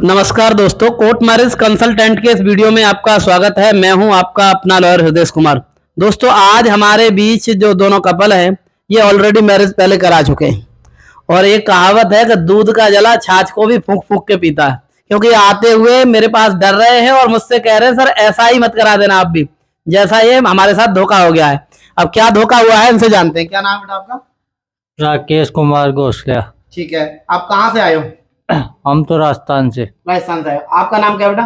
नमस्कार दोस्तों, court marriage consultant के इस वीडियो में आपका स्वागत है। मैं हूं आपका अपना लॉयर हृदय कुमार। दोस्तों, आज हमारे बीच जो दोनों कपल हैं ये ऑलरेडी मैरिज पहले करा चुके हैं और एक कहावत है कि दूध का जला छाछ को भी फूंक फूंक के पीता है। क्योंकि आते हुए मेरे पास डर रहे हैं और मुझसे कह रहे हैं सर ऐसा ही मत करा देना आप भी, जैसा ये हमारे साथ धोखा हो गया है। अब क्या धोखा हुआ है इनसे जानते हैं। क्या नाम है आपका? राकेश कुमार घोषल्या। ठीक है, आप कहाँ से आए हो? हम तो राजस्थान से राजस्थान से आए हो। आपका नाम क्या बेटा?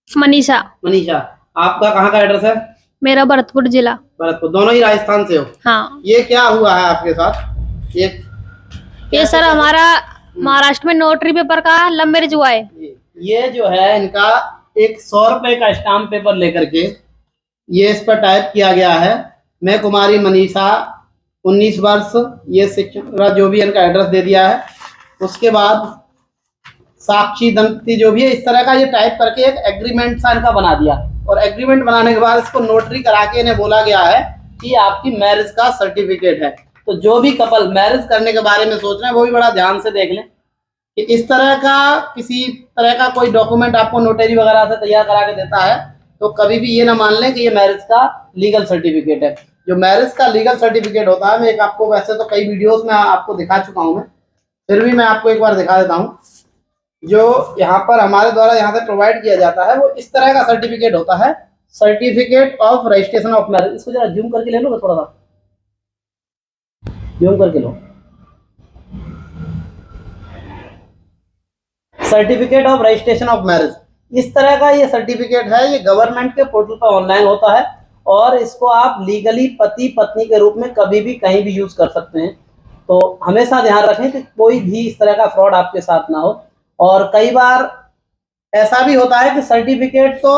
मनीषा। मनीषा। आपका कहाँ का एड्रेस है? मेरा भरतपुर जिला। भरतपुर। दोनों ही राजस्थान से हो? हाँ। ये क्या हुआ है आपके साथ? ये सर हमारा महाराष्ट्र में नोटरी पेपर का लव मैरिज हुआ है। ये जो है इनका एक 100 रुपए का स्टाम्प पेपर लेकर के ये इस पर टाइप किया गया है, मैं कुमारी मनीषा 19 वर्ष, ये शिक्षा जो भी इनका एड्रेस दे दिया है। उसके बाद साक्षी दंपति जो भी है, इस तरह का ये टाइप करके एक एग्रीमेंट सा इनका बना दिया और एग्रीमेंट बनाने के बाद इसको नोटरी करा के इन्हें बोला गया है कि आपकी मैरिज का सर्टिफिकेट है। तो जो भी कपल मैरिज करने के बारे में सोच रहे हैं वो भी बड़ा ध्यान से देख लें कि इस तरह का किसी तरह का कोई डॉक्यूमेंट आपको नोटरी वगैरह से तैयार करा के देता है तो कभी भी ये ना मान लें कि ये मैरिज का लीगल सर्टिफिकेट है। जो मैरिज का लीगल सर्टिफिकेट होता है, मैं एक आपको वैसे तो कई वीडियोस में आपको दिखा चुका हूं, मैं फिर भी मैं आपको एक बार दिखा देता हूं। जो यहाँ पर हमारे द्वारा यहाँ से प्रोवाइड किया जाता है वो इस तरह का सर्टिफिकेट होता है, certificate of registration of marriage. इसको जरा जूम करके ले लो, थोड़ा सा जूम करके लो। Certificate of registration of marriage, इस तरह का ये सर्टिफिकेट है। ये गवर्नमेंट के पोर्टल पर ऑनलाइन होता है और इसको आप लीगली पति पत्नी के रूप में कभी भी कहीं भी यूज कर सकते हैं। तो हमेशा ध्यान रखें कि कोई भी इस तरह का फ्रॉड आपके साथ ना हो। और कई बार ऐसा भी होता है कि सर्टिफिकेट तो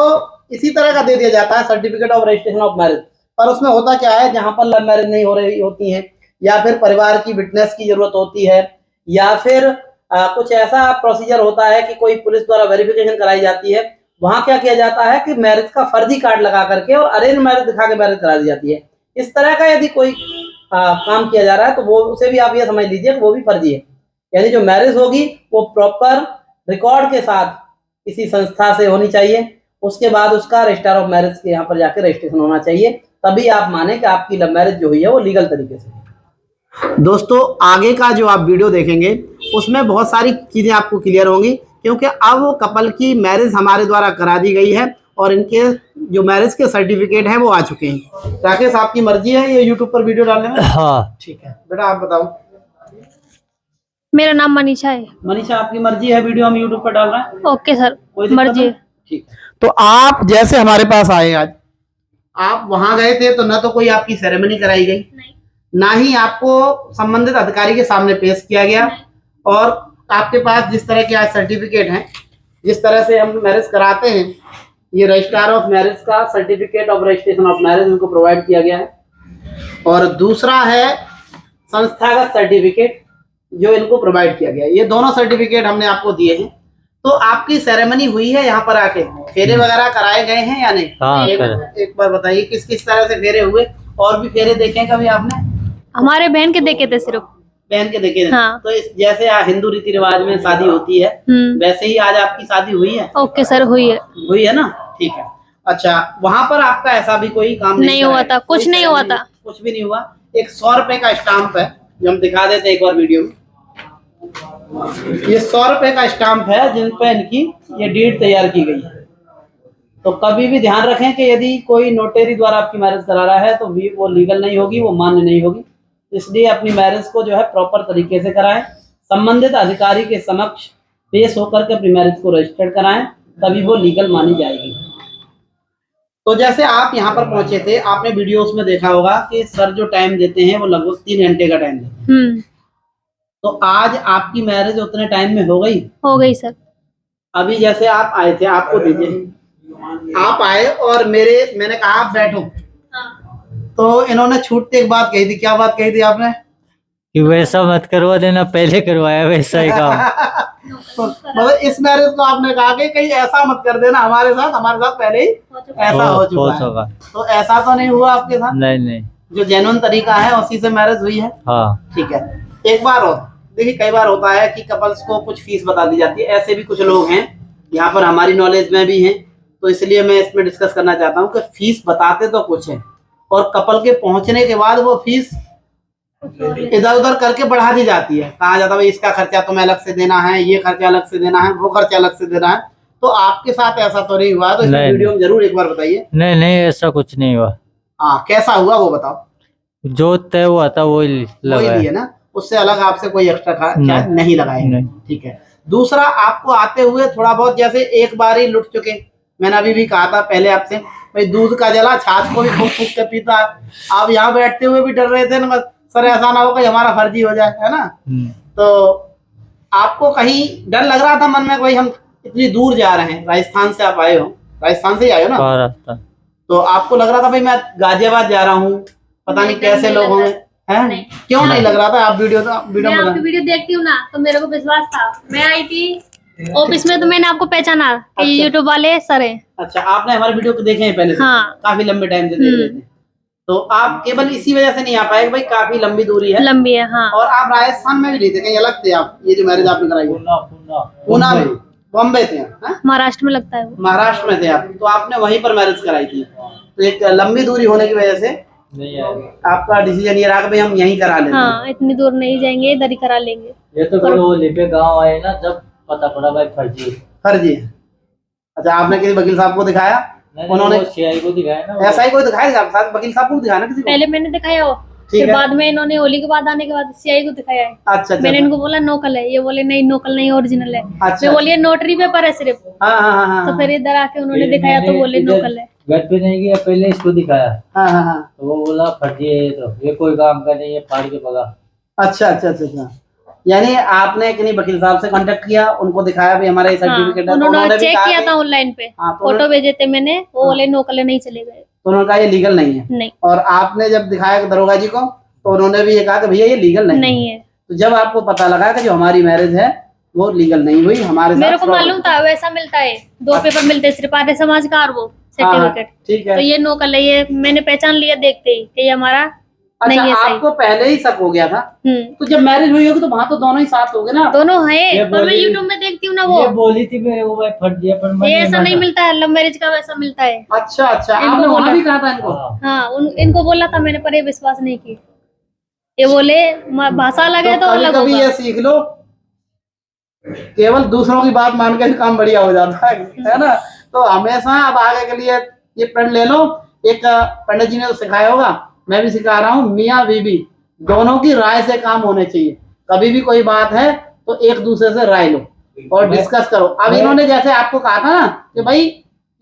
इसी तरह का दे दिया जाता है, certificate of registration of marriage, पर उसमें होता क्या है, जहां पर लव मैरिज नहीं हो रही होती है या फिर परिवार की विटनेस की जरूरत होती है या फिर कुछ ऐसा प्रोसीजर होता है कि कोई पुलिस द्वारा वेरिफिकेशन कराई जाती है, वहां क्या किया जाता है कि मैरिज का फर्जी कार्ड लगा करके और अरेंज मैरिज दिखा के मैरिज करा दी जाती है। इस तरह का यदि कोई काम किया जा रहा है तो वो उसे भी आप ये समझ लीजिए कि वो भी फर्जी है। यानी जो मैरिज होगी वो प्रॉपर रिकॉर्ड के साथ किसी संस्था से होनी चाहिए, उसके बाद उसका रजिस्टर ऑफ मैरिज के यहाँ पर जाकर रजिस्ट्रेशन होना चाहिए, तभी आप माने कि आपकी लव मैरिज जो हुई है वो लीगल तरीके से। दोस्तों, आगे का जो आप वीडियो देखेंगे उसमें बहुत सारी चीजें आपको क्लियर होंगी, क्योंकि अब वो कपल की मैरिज हमारे द्वारा करा दी गई है और इनके जो मैरिज के सर्टिफिकेट हैं वो आ चुके हैं। राकेश, आपकी मर्जी है ये यूट्यूब पर वीडियो डालने में? हाँ ठीक है बेटा, आप बताओ। मेरा नाम मनीषा है। मनीषा, आपकी मर्जी है वीडियो हम यूट्यूब पर डाल रहे हैं? ओके सर, मर्जी है। ठीक। तो आप जैसे हमारे पास आए आज, आप वहां गए थे तो ना तो कोई आपकी सेरेमनी कराई गई, ना ही आपको संबंधित अधिकारी के सामने पेश किया गया, और आपके पास जिस तरह के आज सर्टिफिकेट हैं, जिस तरह से हम मैरिज कराते हैं, ये रजिस्ट्रार ऑफ मैरिज का certificate of registration of marriage इनको प्रोवाइड किया गया है, और दूसरा है संस्थागत सर्टिफिकेट जो इनको प्रोवाइड किया गया है। ये दोनों सर्टिफिकेट हमने आपको दिए हैं। तो आपकी सेरेमनी हुई है यहाँ पर आके, फेरे वगैरह कराए गए हैं या नहीं? हाँ, एक बार बताइए किस किस तरह से फेरे हुए, और भी फेरे देखे कभी आपने? हमारे बहन के देखे थे, सिर्फ बहन के देखे। हाँ। तो जैसे हिंदू रीति रिवाज में शादी होती है वैसे ही आज आपकी शादी हुई है? ओके सर, हुई है ना? ठीक है। अच्छा, वहां पर आपका ऐसा भी कोई काम नहीं हुआ था? कुछ नहीं हुआ था, कुछ भी नहीं हुआ। एक 100 रुपए का स्टाम्प है जो हम दिखा देते हैं एक बार वीडियो में। ये 100 रुपए का स्टाम्प है जिन पे इनकी ये डीड तैयार की गई है। तो कभी भी ध्यान रखें कि यदि कोई नोटरी द्वारा आपकी मैरिज करा रहा है तो वो लीगल नहीं होगी, वो मान्य नहीं होगी। इसलिए अपनी मैरिज को जो है प्रॉपर तरीके से कराएं, संबंधित अधिकारी के समक्ष पेश होकर के अपनी मैरिज को रजिस्टर्ड कराएं, तभी वो लीगल मानी जाएगी। तो जैसे आप यहाँ पर पहुंचे थे, आपने वीडियोस में देखा होगा कि सर जो टाइम देते हैं वो लगभग 3 घंटे का टाइम देते हैं। तो आज आपकी मैरिज उतने टाइम में हो गई? हो गई सर। अभी जैसे आप आए थे, आपको दीजिए, आप आए और मैंने कहा आप बैठो, तो इन्होंने छूटते एक बात कही थी। क्या बात कही थी आपने? कि वैसा मत करवा देना, पहले करवाया वैसा ही काम। तो मतलब इस मैरिज को आपने कहा कि कहीं ऐसा मत कर देना हमारे साथ पहले ही ऐसा हो चुका है। तो ऐसा तो नहीं हुआ आपके साथ? नहीं, जो जेन्युइन तरीका है उसी से मैरिज हुई है। हाँ। ठीक है, एक बार और देखिए कई बार होता है कि कपल्स को कुछ फीस बता दी जाती है, ऐसे भी कुछ लोग हैं यहाँ पर हमारी नॉलेज में भी हैं, तो इसलिए मैं इसमें डिस्कस करना चाहता हूँ कि फीस बताते तो कुछ है और कपल के पहुंचने के बाद वो फीस इधर उधर करके बढ़ा दी जाती है। कहा जाता है भाई इसका खर्चा तुम्हें अलग से देना है, ये खर्चा अलग से देना है, वो खर्चा अलग से देना है। तो आपके साथ ऐसा तो नहीं हुआ? तो इस नहीं, वीडियो में जरूर एक बार बताइए। नहीं नहीं, ऐसा कुछ नहीं हुआ। हाँ, कैसा हुआ वो बताओ। जो तय हुआ था वही वही लगा लिए ना, उससे अलग आपसे कोई एक्स्ट्रा नहीं। नहीं लगाए। नहीं। ठीक है। दूसरा, आपको आते हुए थोड़ा बहुत जैसे एक बार ही लुट चुके, मैंने अभी भी कहा था पहले आपसे, भाई दूध का जला छाछ को भी फूक फूक के पीता। आप यहाँ बैठते हुए भी डर रहे थे ना, सर ऐसा ना हो कि हमारा फर्जी हो जाए, है ना। तो आपको कहीं डर लग रहा था मन में, भाई हम इतनी दूर जा रहे हैं, राजस्थान से आप आए हो, राजस्थान से ही आए हो ना, महाराष्ट्र। तो आपको लग रहा था भाई मैं गाजियाबाद जा रहा हूँ, पता नहीं कैसे लोग होंगे, हैं? क्यों नहीं लग रहा था? आप वीडियो मैं आपकी वीडियो देखती हूँ ना, तो मेरे को विश्वास था। मैं आई थी ऑफिस में तो मैंने आपको पहचाना कि अच्छा। यूट्यूब वाले सर हैं। अच्छा, आपने हमारे वीडियो को देखे हैं पहले से? हाँ। काफी लंबे टाइम से देख रहे थे। तो आप केवल इसी वजह से नहीं आ पाए, भाई काफी लंबी दूरी है, लंबी है। हाँ। और आप राजस्थान में भी नहीं थे, कहीं अलग थे आप? ये जो मैरिज आपने कराई पूना में, बॉम्बे थे? महाराष्ट्र में लगता है वो। महाराष्ट्र में थे आप, तो आपने वहीं पर मैरिज कराई थी। तो एक लंबी दूरी होने की वजह से आपका डिसीजन ये रहा कि भाई हम यहीं करा लेंगे। हाँ, इतनी दूर नहीं जाएंगे, इधर ही करा लेंगे। ये तो फिर वो लिपे गांव आए ना, जब पता पड़ा भाई फर्जी है। अच्छा, आपने किसी वकील साहब को दिखाया? उन्होंने सीआई को दिखाया ना, ऐसा ही कोई दिखाया? वकील साहब को दिखाया ना किसी को? पहले मैंने दिखाया हो, फिर बाद में इन्होंने होली के बाद आने के बाद सीआई को दिखाया है। अच्छा। मैंने इनको बोला नोकल है, ये बोले नहीं नोकल नहीं, ओरिजिनल है। अच्छा। मैं बोलिए नोटरी पेपर है सिर्फ। हाँ। तो फिर इधर आके उन्होंने दिखाया तो बोले नोकल है। घर पे नहीं गया, पहले इसको दिखाया। हाँ। तो वो बोला फर्जी है, तो ये कोई काम का नहीं है, फाड़ के भगा। अच्छा। यानी आपने किन्हीं वकील साहब से कांटेक्ट किया, उनको दिखाया भी हमारा ये सर्टिफिकेट है? उन्होंने चेक किया था ऑनलाइन पे, हाँ, फोटो भेजे थे मैंने, वो बोले नोकल नहीं चले गए। तो उन्होंने कहा ये लीगल नहीं है? नहीं। और आपने जब दिखाया दरोगा जी को, तो उन्होंने भी ये कहा कि भैया ये लीगल नहीं है। तो जब आपको पता लगा कि जो हमारी मैरिज है वो लीगल नहीं हुई, हमारे साथ मेरे को मालूम था वैसा मिलता है, 2 पेपर मिलते हैं, सिर्फ आधे समाज का और वो सर्टिफिकेट। ठीक है। तो ये नोकल है, ये मैंने पहचान लिया देखते ही कि ये हमारा नहीं है सही। आपको पहले ही शक हो गया था? तो जब मैरिज हुई होगी तो वहाँ तो दोनों ही साथ हो गए ना? दोनों है, पर मैं यूट्यूब में देखती हूँ ना, वो बोली थी मेरे को भाई फर्जी है, पर ये ऐसा नहीं मिलता है, लव मैरिज का वैसा मिलता है। अच्छा। आपने वहाँ भी कहा था इनको? हाँ, इनको बोला था मैंने, पर ये विश्वास नहीं की। ये बोले भाषा अलग है तो अलग होगा। ये सीख लो, केवल दूसरों की बात मान के काम बढ़िया हो जाता है ना। तो हमेशा अब आगे के लिए ये प्रण ले लो। एक पंडित जी ने तो सिखाया होगा, मैं भी सिखा रहा हूँ, मियाँ बीबी दोनों की राय से काम होने चाहिए। कभी भी कोई बात है तो एक दूसरे से राय लो और डिस्कस करो। अब इन्होंने जैसे आपको कहा था ना कि भाई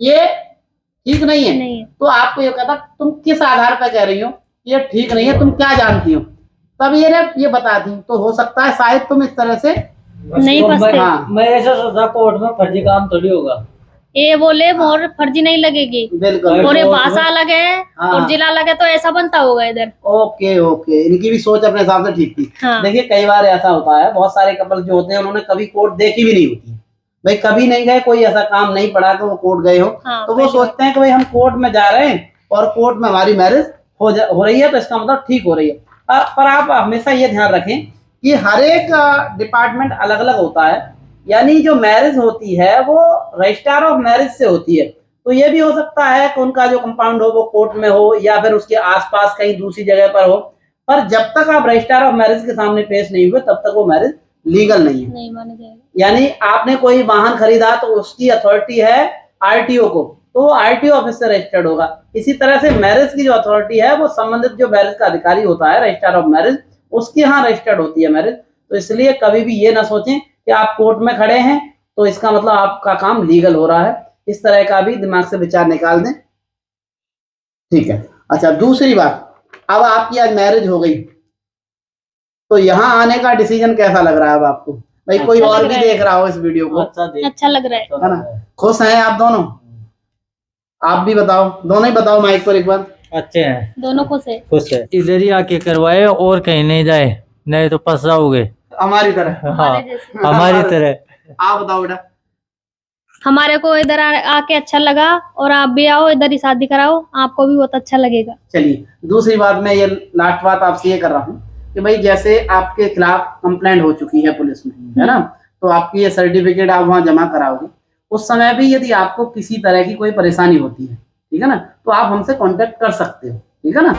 ये ठीक नहीं है, तो आपको ये कहता तुम किस आधार पर कह रही हो ये ठीक नहीं है, तुम क्या जानती हो? तब ये बताती, तो हो सकता है शायद तुम इस तरह से नहीं फंसते। मैं ऐसा सोचा कोर्ट में फर्जी काम थोड़ी होगा। ये बोले मोर फर्जी नहीं लगेगी, बिल्कुल, और ये भाषा अलग है और जिला अलग है, तो ऐसा बनता होगा इधर। ओके, इनकी भी सोच अपने हिसाब से ठीक थी। हाँ। देखिए कई बार ऐसा होता है, बहुत सारे कपल जो होते हैं उन्होंने कभी कोर्ट देखी भी नहीं होती, भाई कभी नहीं गए, कोई ऐसा काम नहीं पड़ा तो वो कोर्ट गए हो। हाँ, तो वो सोचते हैं कि भाई हम कोर्ट में जा रहे हैं और कोर्ट में हमारी मैरिज हो रही है, तो इसका मतलब ठीक हो रही है। पर आप हमेशा ये ध्यान रखें कि हर एक डिपार्टमेंट अलग अलग होता है, यानी जो मैरिज होती है वो रजिस्ट्रार ऑफ मैरिज से होती है। तो ये भी हो सकता है कि उनका जो कंपाउंड हो वो कोर्ट में हो या फिर उसके आसपास कहीं दूसरी जगह पर हो, पर जब तक आप रजिस्ट्रार ऑफ मैरिज के सामने पेश नहीं हुए तब तक वो मैरिज लीगल नहीं है, नहीं माना जाएगा। यानी आपने कोई वाहन खरीदा तो उसकी अथॉरिटी है आरटीओ को, तो वो आरटीओ ऑफिस से रजिस्टर्ड होगा। इसी तरह से मैरिज की जो अथॉरिटी है वो संबंधित जो मैरिज का अधिकारी होता है, रजिस्ट्रार ऑफ मैरिज, उसके यहाँ रजिस्टर्ड होती है मैरिज। तो इसलिए कभी भी ये ना सोचें कि आप कोर्ट में खड़े हैं तो इसका मतलब आपका काम लीगल हो रहा है, इस तरह का भी दिमाग से विचार निकाल दें। ठीक है। अच्छा, दूसरी बात, अब आपकी आज मैरिज हो गई तो यहाँ आने का डिसीजन कैसा लग रहा है अब आपको? भाई कोई और भी देख रहा हो इस वीडियो को, अच्छा लग रहा है ना? खुश हैं आप दोनों? आप भी बताओ, दोनों ही बताओ माइक पर एक बार। अच्छे हैं दोनों, खुश है। इधर ही आके करवाए और कहीं नहीं जाए, नहीं तो पछताओगे हमारी तरह। हाँ, हमारी तरह। आप बताओ बेटा। हमारे को इधर आके अच्छा लगा, और आप भी आओ इधर ही शादी कराओ, आपको भी बहुत अच्छा लगेगा। चलिए, दूसरी बात मैं ये लास्ट बात आपसे ये कर रहा हूँ, कि भाई जैसे आपके खिलाफ कंप्लेंट हो चुकी है पुलिस में, है ना, तो आपकी ये सर्टिफिकेट आप वहां जमा कराओगे। उस समय भी यदि आपको किसी तरह की कोई परेशानी होती है, ठीक है ना, तो आप हमसे कांटेक्ट कर सकते हो, ठीक है ना।